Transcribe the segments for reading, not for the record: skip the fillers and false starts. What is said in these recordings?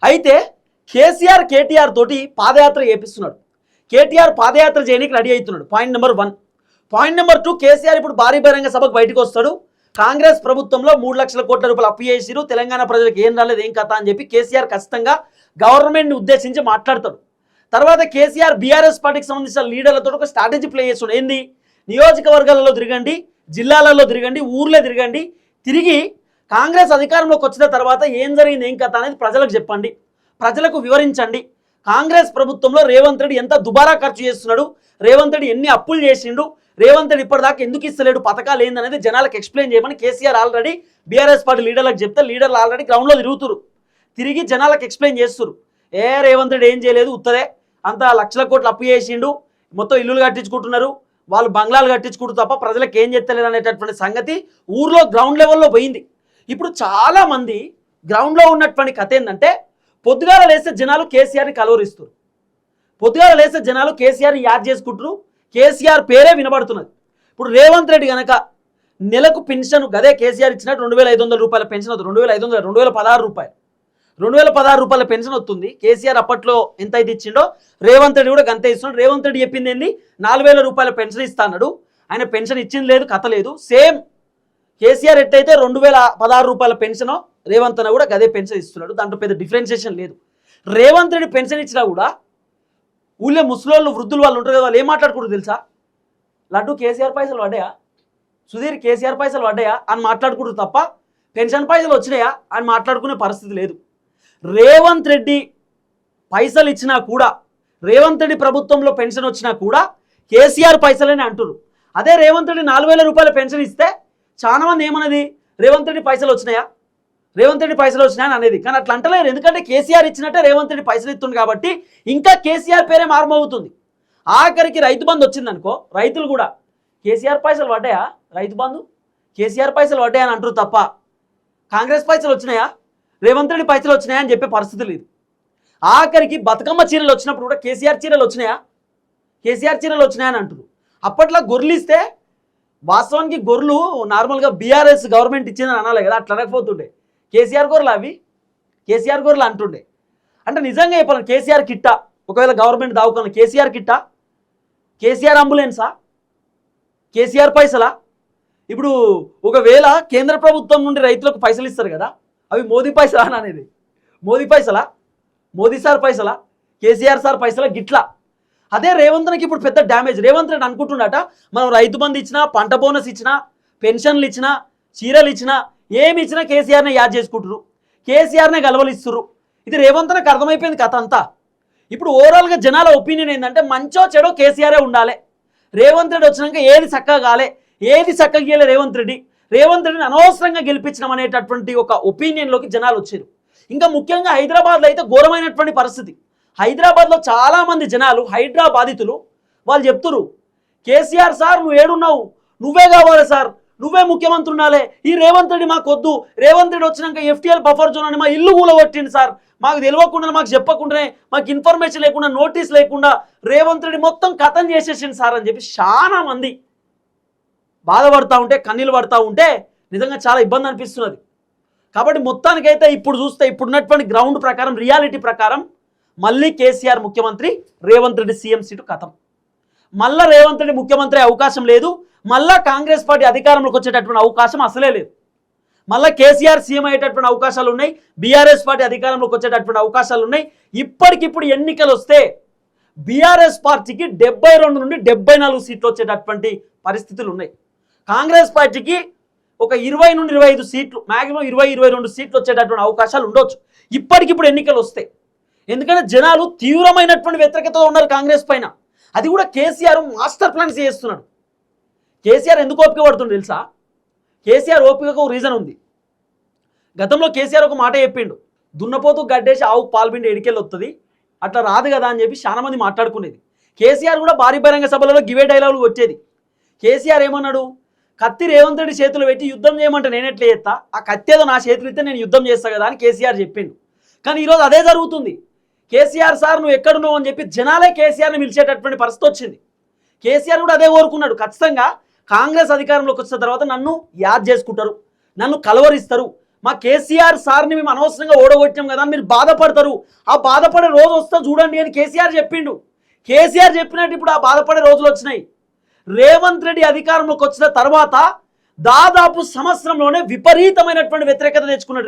అయితే కేసీఆర్ కేటీఆర్ తోటి పాదయాత్ర చేపిస్తున్నాడు. కేటీఆర్ పాదయాత్ర చేయడానికి రెడీ అవుతున్నాడు. Point number 1. Point number 2, KCR ఇప్పుడు భారీ బహిరంగ సభకు బయటకు వస్తాడు. కాంగ్రెస్ ప్రభుత్వంలో 3 లక్షల కోట్ల రూపాయలు అప్పు చేసిరు, తెలంగాణ ప్రజలకు ఏం రాలేదు, ఏం కథ అని చెప్పి కేసీఆర్ ఖచ్చితంగా గవర్నమెంట్ని ఉద్దేశించి మాట్లాడతాడు. తర్వాత కేసీఆర్ బీఆర్ఎస్ పార్టీకి సంబంధించిన లీడర్లతో ఒక స్ట్రాటజీ ప్లే చేస్తున్నాడు. ఏంది? నియోజకవర్గాలలో తిరగండి, జిల్లాలలో తిరగండి, ఊర్లో తిరగండి, తిరిగి కాంగ్రెస్ అధికారంలోకి వచ్చిన తర్వాత ఏం జరిగింది, ఏం కథ అనేది ప్రజలకు చెప్పండి, ప్రజలకు వివరించండి. కాంగ్రెస్ ప్రభుత్వంలో రేవంత్ రెడ్డి ఎంత దుబారా ఖర్చు చేస్తున్నాడు, రేవంత్ రెడ్డి ఎన్ని అప్పులు చేసిండు, రేవంత్ రెడ్డి ఇప్పటిదాకా ఎందుకు ఇస్తలేడు, పథకాలు ఏందనేది జనాలకు ఎక్స్ప్లెయిన్ చేయమని కేసీఆర్ ఆల్రెడీ బీఆర్ఎస్ పార్టీ లీడర్లకు చెప్తే లీడర్లు ఆల్రెడీ గ్రౌండ్లో తిరుగుతురు, తిరిగి జనాలకు ఎక్స్ప్లెయిన్ చేస్తున్నారు. రేవంత్ రెడ్డి ఏం చేయలేదు, ఉత్తరే అంత లక్షల కోట్లు అప్పు చేసిండు, మొత్తం ఇల్లులు కట్టించుకుంటున్నారు, వాళ్ళు బంగ్లాలు కట్టించుకుంటూ తప్ప ప్రజలకు ఏం చేస్తలేరు అనేటటువంటి సంగతి ఊర్లో గ్రౌండ్ లెవెల్లో పోయింది. ఇప్పుడు చాలామంది గ్రౌండ్లో ఉన్నటువంటి కథ ఏంటంటే, పొద్దుగాల లేస్తే జనాలు కేసీఆర్ని కలవరిస్తారు, పొద్దుగాల లేస్తే జనాలు కేసీఆర్ని యాడ్ చేసుకుంటారు, కేసీఆర్ పేరే వినబడుతున్నది. ఇప్పుడు రేవంత్ రెడ్డి కనుక నెలకు పెన్షన్ గదే కేసీఆర్ ఇచ్చినట్టు 2500 రూపాయల పెన్షన్ అవుతుంది, 2016 రూపాయలు, 2016 రూపాయల పెన్షన్ వస్తుంది. కేసీఆర్ అప్పట్లో ఎంత అయితే ఇచ్చిండో రేవంత్ రెడ్డి కూడా గంతే ఇస్తున్నాడు. రేవంత్ రెడ్డి చెప్పింది ఏంది, 4000 రూపాయల పెన్షన్ ఇస్తాడు, ఆయన పెన్షన్ ఇచ్చింది లేదు, కథ లేదు. సేమ్ కేసీఆర్ ఎట్టయితే 2016 రూపాయల పెన్షన్, రేవంత్ అన్న కూడా గదే పెన్షన్ ఇస్తున్నాడు, దాంట్లో పెద్ద డిఫరెన్షియేషన్ లేదు. రేవంత్ రెడ్డి పెన్షన్ ఇచ్చినా కూడా ఊళ్ళో ముసలోళ్ళు వృద్ధులు వాళ్ళు ఉంటారు కదా, వాళ్ళు ఏం మాట్లాడుకుంటారు తెలుసా, లడ్డు కేసీఆర్ పైసలు పడ్డాయా, సుధీర్ కేసీఆర్ పైసలు పడ్డాయా అని మాట్లాడుకుంటారు తప్ప పెన్షన్ పైసలు వచ్చినాయా అని మాట్లాడుకునే పరిస్థితి లేదు. రేవంత్ రెడ్డి పైసలు ఇచ్చినా కూడా, రేవంత్ రెడ్డి ప్రభుత్వంలో పెన్షన్ వచ్చినా కూడా కేసీఆర్ పైసలని అంటున్నారు. అదే రేవంత్ రెడ్డి 4000 రూపాయల పెన్షన్ ఇస్తే చాలా మంది ఏమన్నది, రేవంత్ రెడ్డి పైసలు వచ్చినాయా, రేవంత్ రెడ్డి పైసలు వచ్చినాయని అనేది. కానీ అట్లా అంటలేరు, ఎందుకంటే కేసీఆర్ ఇచ్చినట్టే రేవంత్ రెడ్డి పైసలు ఇస్తుంది కాబట్టి ఇంకా కేసీఆర్ పేరే మారుమవుతుంది. ఆఖరికి రైతు బంధు వచ్చిందనుకో, రైతులు కూడా కేసీఆర్ పైసలు పడ్డాయా, రైతు బంధు కేసీఆర్ పైసలు పడ్డాయా అని అంటారు తప్ప కాంగ్రెస్ పైసలు వచ్చినాయా, రేవంత్ రెడ్డి పైసలు వచ్చినాయా అని చెప్పే పరిస్థితి లేదు. ఆఖరికి బతుకమ్మ చీరలు వచ్చినప్పుడు కూడా కేసీఆర్ చీరలు వచ్చినాయా, కేసీఆర్ చీరలు వచ్చినాయని అంటారు. అప్పట్లో గొర్రెలు ఇస్తే వాస్తవానికి గొర్రెలు నార్మల్గా బీఆర్ఎస్ గవర్నమెంట్ ఇచ్చిందని అనాలి కదా, అట్లా అనకపోతుండే. కేసీఆర్ గొర్రెలు అవి, కేసీఆర్ గొర్రెలు అంటుండే. అంటే నిజంగా చెప్పాలి, కేసీఆర్ కిట్టా, ఒకవేళ గవర్నమెంట్ దావుకున్న కేసీఆర్ కిట్టా, కేసీఆర్ అంబులెన్సా, కేసీఆర్ పైసలా? ఇప్పుడు ఒకవేళ కేంద్ర ప్రభుత్వం నుండి రైతులకు పైసలు ఇస్తారు కదా, అవి మోదీ పైసలా అని అనేది, మోదీ పైసలా, మోదీ సార్ పైసలా, కేసీఆర్ సార్ పైసలా, గిట్లా. అదే రేవంత్కి ఇప్పుడు పెద్ద డ్యామేజ్. రేవంత్ రెడ్డి అనుకుంటున్నట మనం రైతు బంధు ఇచ్చినా, పంట బోనస్ ఇచ్చినా, పెన్షన్లు ఇచ్చినా, చీరలు ఇచ్చినా, ఏమి ఇచ్చినా కేసీఆర్నే యాడ్ చేసుకుంటారు, కేసీఆర్నే గలవలిస్తున్నారు. ఇది రేవంత్కి అర్థమైపోయింది కథ అంతా. ఇప్పుడు ఓవరాల్గా జనాల ఒపీనియన్ ఏంటంటే, మంచో చెడో కేసీఆరే ఉండాలి, రేవంత్ రెడ్డి వచ్చినాక ఏది చక్కగా కాలే, ఏది చక్కగా గీయలే రేవంత్ రెడ్డి, రేవంత్ రెడ్డిని అనవసరంగా గెలిపించడం అనేటటువంటి ఒక ఒపీనియన్లోకి జనాలు వచ్చారు. ఇంకా ముఖ్యంగా హైదరాబాద్లో అయితే ఘోరమైనటువంటి పరిస్థితి. హైదరాబాద్లో చాలామంది జనాలు, హైడ్రా బాధితులు, వాళ్ళు చెప్తున్నారు, కేసీఆర్ సార్ నువ్వు ఏడున్నావు, నువ్వే కావాలి సార్, నువ్వే ముఖ్యమంత్రి ఉండాలి, ఈ రేవంత్ రెడ్డి మాకు వద్దు, రేవంత్ రెడ్డి వచ్చినాక FTL బఫర్ జోన్ అని మా ఇల్లు కూలగొట్టింది సార్, మాకు తెలియకుండా, మాకు చెప్పకుండానే, మాకు ఇన్ఫర్మేషన్ లేకుండా, నోటీస్ లేకుండా రేవంత్ రెడ్డి మొత్తం కథం చేసేసింది సార్ అని చెప్పి చాలా మంది బాధపడతా ఉంటే, కన్నీళ్ళు పడతా ఉంటే నిజంగా చాలా ఇబ్బంది అనిపిస్తున్నది. కాబట్టి మొత్తానికైతే ఇప్పుడు చూస్తే, ఇప్పుడున్నటువంటి గ్రౌండ్ ప్రకారం, రియాలిటీ ప్రకారం మళ్ళీ కేసీఆర్ ముఖ్యమంత్రి, రేవంత్ రెడ్డి సీఎం సీటు కథం. మళ్ళా రేవంత్ రెడ్డి ముఖ్యమంత్రి అవకాశం లేదు, మళ్ళా కాంగ్రెస్ పార్టీ అధికారంలోకి వచ్చేటటువంటి అవకాశం అసలే లేదు. మళ్ళీ కేసీఆర్ సీఎం అయ్యేటటువంటి అవకాశాలు ఉన్నాయి, బీఆర్ఎస్ పార్టీ అధికారంలోకి వచ్చేటటువంటి అవకాశాలు ఉన్నాయి. ఇప్పటికిప్పుడు ఎన్నికలు వస్తే బీఆర్ఎస్ పార్టీకి 72 నుండి 74 సీట్లు వచ్చేటటువంటి పరిస్థితులు ఉన్నాయి. కాంగ్రెస్ పార్టీకి ఒక 20 నుండి 25 సీట్లు, మ్యాక్సిమం 20-22 సీట్లు వచ్చేటటువంటి అవకాశాలు ఉండొచ్చు ఇప్పటికిప్పుడు ఎన్నికలు వస్తే. ఎందుకంటే జనాలు తీవ్రమైనటువంటి వ్యతిరేకతతో ఉన్నారు కాంగ్రెస్ పైన. అది కూడా కేసీఆర్ మాస్టర్ ప్లాన్స్ చేస్తున్నాడు. కేసీఆర్ ఎందుకు ఓపిక పడుతుంది తెలుసా? కేసీఆర్ ఓపికకు రీజన్ ఉంది. గతంలో కేసీఆర్ ఒక మాట చెప్పిండు, దున్నపోతూ గడ్డేసి ఆవు పాల్పిండి ఎడికెళ్ళి వస్తుంది, అట్లా రాదు కదా అని చెప్పి చాలా మంది మాట్లాడుకునేది. కేసీఆర్ కూడా భారీ బహిరంగ సభలలో గివే డైలాగులు వచ్చేది. కేసీఆర్ ఏమన్నాడు, కత్తి రేవంత్ రెడ్డి చేతులు పెట్టి యుద్ధం చేయమంటే నేను ఎట్లా చేస్తా, ఆ కత్తి ఏదో నా చేతులు ఇస్తే నేను యుద్ధం చేస్తా కదా అని కేసీఆర్ చెప్పిండు. కానీ ఈరోజు అదే జరుగుతుంది. కేసీఆర్ సార్ నువ్వు ఎక్కడున్నావు అని చెప్పి జనాలే కేసీఆర్ని పిలిచేటటువంటి పరిస్థితి వచ్చింది. కేసీఆర్ కూడా అదే కోరుకున్నాడు, ఖచ్చితంగా కాంగ్రెస్ అధికారంలోకి వచ్చిన తర్వాత నన్ను యాద్ చేసుకుంటారు, నన్ను కలవరిస్తారు, మా కేసీఆర్ సార్ని మేము అనవసరంగా ఓడగొట్టాం కదా అని మీరు బాధపడతారు. ఆ బాధపడే రోజు వస్తా చూడండి అని కేసీఆర్ చెప్పిండు. కేసీఆర్ చెప్పినట్టు ఇప్పుడు ఆ బాధపడే రోజులు వచ్చినాయి. రేవంత్ రెడ్డి అధికారంలోకి వచ్చిన తర్వాత దాదాపు సంవత్సరంలోనే విపరీతమైనటువంటి వ్యతిరేకత తెచ్చుకున్నాడు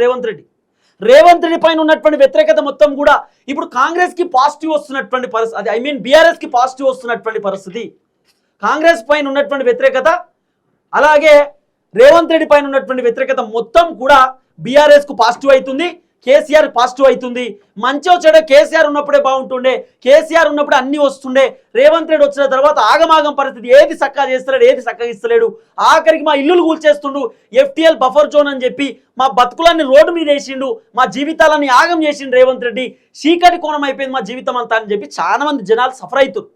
రేవంత్ రెడ్డి పైన ఉన్నటువంటి వ్యతిరేకత మొత్తం కూడా ఇప్పుడు కాంగ్రెస్కి పాజిటివ్ వస్తున్నటువంటి పరిస్థితి, ఐ మీన్ బీఆర్ఎస్కి పాజిటివ్ వస్తున్నటువంటి పరిస్థితి. కాంగ్రెస్ పైన ఉన్నటువంటి వ్యతిరేకత అలాగే రేవంత్ రెడ్డి పైన ఉన్నటువంటి వ్యతిరేకత మొత్తం కూడా బీఆర్ఎస్కు పాజిటివ్ అవుతుంది, కేసీఆర్ పాజిటివ్ అవుతుంది. మంచో చెడ కేసీఆర్ ఉన్నప్పుడే బాగుంటుండే, కేసీఆర్ ఉన్నప్పుడు అన్నీ వస్తుండే. రేవంత్ రెడ్డి వచ్చిన తర్వాత ఆగమాగం పరిస్థితి, ఏది చక్కగా చేస్తలేడు, ఏది చక్కగా ఇస్తలేడు. ఆఖరికి మా ఇల్లులు కూల్చేస్తుండు, FTL బఫర్ జోన్ అని చెప్పి మా బతుకులన్నీ రోడ్డు మీద వేసిండు, మా జీవితాలన్నీ ఆగం చేసిండు రేవంత్ రెడ్డి. చీకటి కోణం అయిపోయింది మా జీవితం అంతా అని చెప్పి చాలా మంది జనాలు సఫర్ అవుతారు.